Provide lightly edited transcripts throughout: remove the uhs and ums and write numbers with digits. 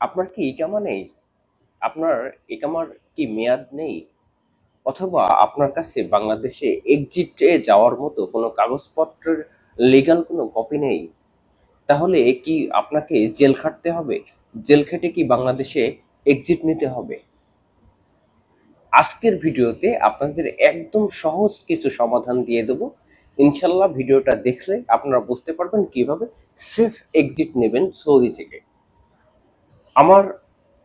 আপনার কি ইকামা নেই? আপনার ইকামার কি মেয়াদ নেই? অথবা আপনার কাছে বাংলাদেশে এক্সিটে যাওয়ার মতো কোনো কাগজপত্রের লিগ্যাল কোনো কপি নেই? তাহলে কি আপনাকে জেল খাটতে হবে? জেল খেটে কি বাংলাদেশে এক্সিট নিতে হবে? আজকের ভিডিওতে আপনাদের একদম সহজ কিছু সমাধান দিয়ে দেব। ইনশাল্লাহ ভিডিওটা দেখলে আপনারা বুঝতে পারবেন কিভাবে সেফ এক্সিট নেবেন সৌদি থেকে। আমার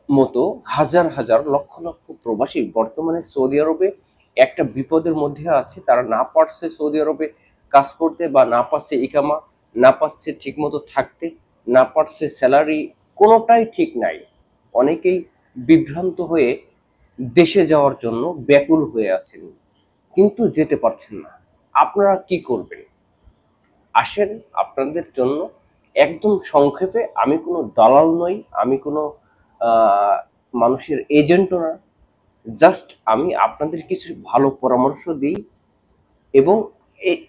মতো হাজার হাজার লক্ষ লক্ষ প্রবাসী বর্তমানে সৌদি আরবে একটা বিপদের মধ্যে আছে। তারা না পারছে সৌদি আরবে কাজ করতে, বা না পারছে ইকামা, না পারছে ঠিক মতো থাকতে, না পারছে স্যালারি, কোনোটাই ঠিক নাই। অনেকেই বিভ্রান্ত হয়ে দেশে যাওয়ার জন্য ব্যাকুল হয়ে আছেন, কিন্তু যেতে পারছেন না। আপনারা কি করবেন? আসেন, আপনাদের জন্য একদম সংক্ষেপে, আমি কোনো দালাল নই, আমি কোনো আহ, মানুষের এজেন্টও না, জাস্ট আমি আপনাদের কিছু ভালো পরামর্শ দিই, এবং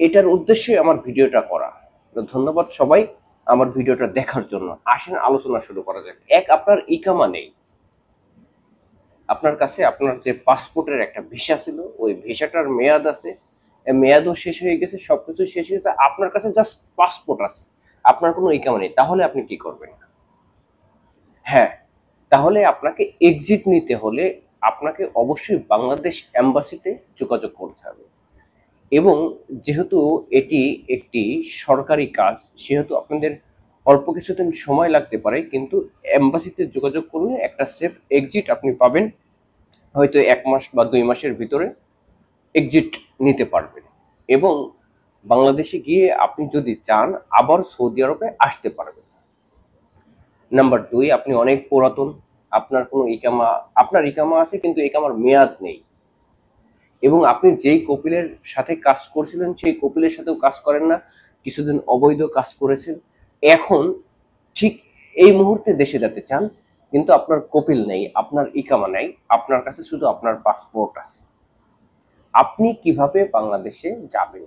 এটার উদ্দেশ্যে আমার ভিডিওটা করা। তো ধন্যবাদ সবাই আমার ভিডিওটা দেখার জন্য। আসেন আলোচনা শুরু করা যাক। এক, আপনার ইকামা নেই। আপনার কাছে আপনার যে পাসপোর্টের একটা ভিসা ছিল, ওই ভিসাটার মেয়াদ আছে, মেয়াদও শেষ হয়ে গেছে, সবকিছু শেষ হয়ে গেছে, আপনার কাছে জাস্ট পাসপোর্ট আছে, আপনার কোনো ইকামা নেই। তাহলে আপনি কি করবেন? হ্যাঁ, তাহলে আপনাকে এক্সিট নিতে হলে আপনাকে অবশ্যই বাংলাদেশ এম্বাসিতে যোগাযোগ করতে হবে। এবং যেহেতু এটি একটি সরকারি কাজ, সেহেতু আপনাদের অল্প কিছুদিন সময় লাগতে পারে, কিন্তু এম্বাসিতে যোগাযোগ করলে একটা সেফ এক্সিট আপনি পাবেন। হয়তো 1 মাস বা 2 মাসের ভিতরে এক্সিট নিতে পারবেন, এবং বাংলাদেশে গিয়ে আপনি যদি চান আবার সৌদি আরবে আসতে পারবেন। নাম্বার 2, আপনি অনেক পুরাতন, আপনার কোনো ইকামা, আপনার ইকামা আছে কিন্তু ইকামার মেয়াদ নেই, এবং আপনি যেই কপিলের সাথে কাজ করছিলেন সেই কপিলের সাথেও কাজ করেন না, কিছুদিন অবৈধ কাজ করেছেন, এখন ঠিক এই মুহূর্তে দেশে যেতে চান, কিন্তু আপনার কপিল নেই, আপনার ইকামা নেই, আপনার কাছে শুধু আপনার পাসপোর্ট আছে। আপনি কিভাবে বাংলাদেশে যাবেন?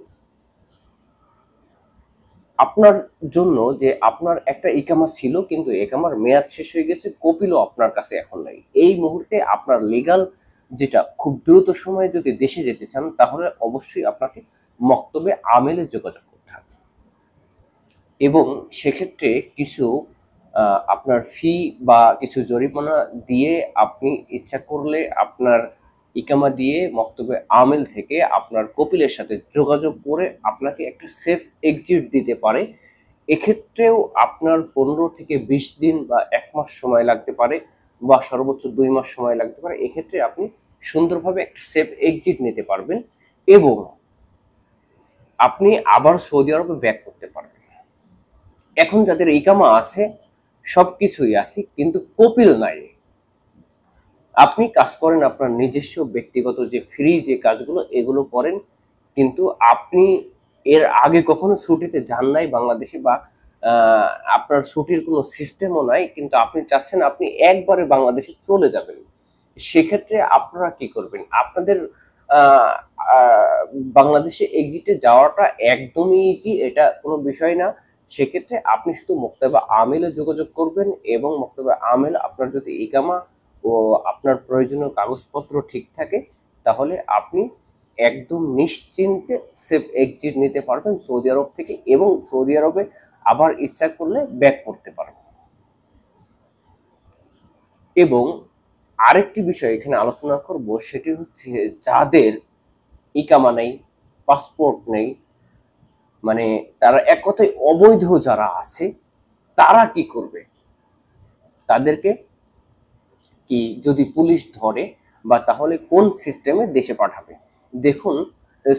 আপনার জন্য যে আপনার একটা ইকামা ছিল কিন্তু ইকামার মেয়াদ শেষ হয়ে গেছে, কপিলও আপনার কাছে এখন নাই, এই মুহূর্তে আপনার লিগাল যেটা, খুব দ্রুত সময়ে যদি দেশে যেতে চান, তাহলে অবশ্যই আপনাকে মক্তবে আমেলে যোগাযোগ করতে হবে। এবং সেক্ষেত্রে কিছু আপনার ফি বা কিছু জরিমানা দিয়ে, আপনি ইচ্ছা করলে আপনার ইকামা দিয়ে মক্তবে আমেল থেকে আপনার কপিলের সাথে যোগাযোগ করে আপনাকে একটা সেফ এক্সিট দিতে পারে। এক্ষেত্রেও আপনার 15 থেকে 20 দিন বা 1 মাস সময় লাগতে পারে, বা সর্বোচ্চ 2 মাস সময় লাগতে পারে। এক্ষেত্রে আপনি সুন্দরভাবে একটা সেফ এক্সিট নিতে পারবেন, এবং আপনি আবার সৌদি আরবে ব্যাক করতে পারবেন। এখন যাদের ইকামা আছে, সবকিছুই আছে, কিন্তু কপিল নাই, আপনি কাজ করেন আপনার নিজস্ব ব্যক্তিগত যে ফ্রি যে কাজগুলো, এগুলো করেন, কিন্তু আপনি এর আগে কখনো ছুটিতে যান নাই বাংলাদেশে, বা আপনার ছুটির কোনো সিস্টেমও নাই, কিন্তু আপনি চাচ্ছেন আপনি একবারে বাংলাদেশে চলে যাবেন। সেক্ষেত্রে আপনারা কি করবেন? আপনাদের আহ, আহ, বাংলাদেশে এক্সিটে যাওয়াটা একদমই ইজি, এটা কোনো বিষয় না। সেক্ষেত্রে আপনি শুধু মোক্তাবা আমেলে যোগাযোগ করবেন, এবং মোক্তাবা আমেল আপনার যদি ইকামা ও আপনার প্রয়োজনীয় কাগজপত্র ঠিক থাকে, তাহলে আপনি একদম নিশ্চিন্তে সেফ এক্সিট নিতে পারবেন সৌদি আরব থেকে, এবং সৌদি আরবে আবার ইচ্ছা করলে ব্যাক করতে পারবেন। এবং আরেকটি বিষয় এখানে আলোচনা করব, সেটি হচ্ছে যাদের ইকামা নেই, পাসপোর্ট নেই, মানে তারা এক কথায় অবৈধ যারা আছে, তারা কি করবে? তাদেরকে কি যদি পুলিশ ধরে, বা তাহলে কোন সিস্টেমে দেশে পাঠাবে? দেখুন,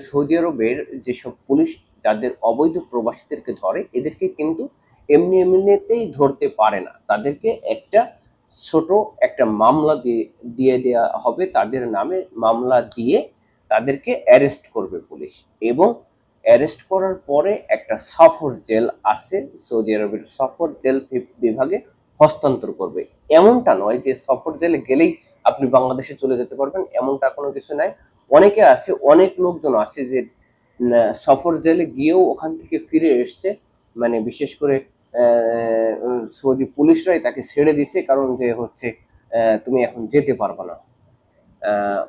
সৌদি আরবের যেসব পুলিশ যাদের অবৈধ প্রবাসীদেরকে ধরে, এদেরকে কিন্তু এমনি এমনিতেই ধরতে পারে না, তাদেরকে একটা ছোট একটা মামলা দিয়ে দিয়ে দেওয়া হবে, তাদের নামে মামলা দিয়ে তাদেরকে অ্যারেস্ট করবে পুলিশ, এবং অ্যারেস্ট করার পরে একটা সফর জেল আছে সৌদি আরবের, সফর জেল বিভাগে হস্তান্তর করবে। এমনটা নয় যে সফর জেলে গেলেই আপনি বাংলাদেশে চলে যেতে পারবেন, এমনটা কোনো কিছু নাই। অনেকে আছে, অনেক লোকজন আছে যে সফর জেলে গিয়েও ওখান থেকে ফিরে এসছে, মানে বিশেষ করে সৌদি পুলিশরাই তাকে ছেড়ে দিছে, কারণ যে হচ্ছে তুমি এখন যেতে পারবে না।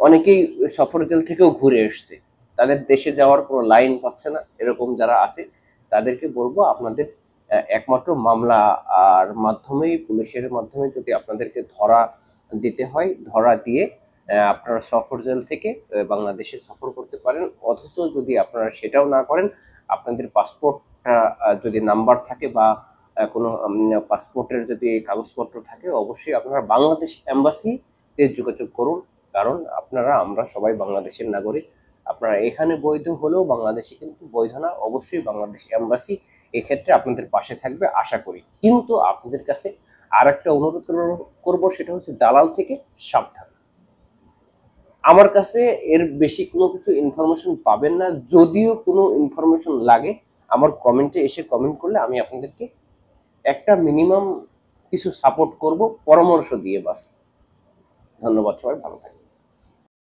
অনেকেই সফর জেল থেকেও ঘুরে এসছে, তাদের দেশে যাওয়ার কোনো লাইন পাচ্ছে না, এরকম যারা আছে তাদেরকে বলবো আপনাদের একমাত্র মামলা আর মাধ্যমেই, পুলিশের মাধ্যমে যদি আপনাদেরকে ধরা দিতে হয়, ধরা দিয়ে আপনারা সফর জেল থেকে বাংলাদেশে সফর করতে পারেন। অথচ যদি আপনারা সেটাও না করেন, আপনাদের পাসপোর্টটা যদি নাম্বার থাকে বা কোনো পাসপোর্টের যদি কাগজপত্র থাকে, অবশ্যই আপনারা বাংলাদেশ এম্বাসিতে যোগাযোগ করুন। কারণ আমরা সবাই বাংলাদেশের নাগরিক। আপনারা এখানে বৈধ হলেও বাংলাদেশে কিন্তু বৈধ না। অবশ্যই বাংলাদেশ এম্বাসি এক্ষেত্রে আপনাদের পাশে থাকবে আশা করি। কিন্তু আপনাদের কাছে আর একটা অনুরোধ করব, সেটা হচ্ছে দালাল থেকে সাবধান। আমার কাছে এর বেশি কোনো কিছু ইনফরমেশন পাবেন না। যদিও কোনো ইনফরমেশন লাগে, আমার কমেন্টে এসে কমেন্ট করলে আমি আপনাদেরকে একটা মিনিমাম কিছু সাপোর্ট করব, পরামর্শ দিয়ে। বাস। ধন্যবাদ, সবাই ভালো থাকবেন।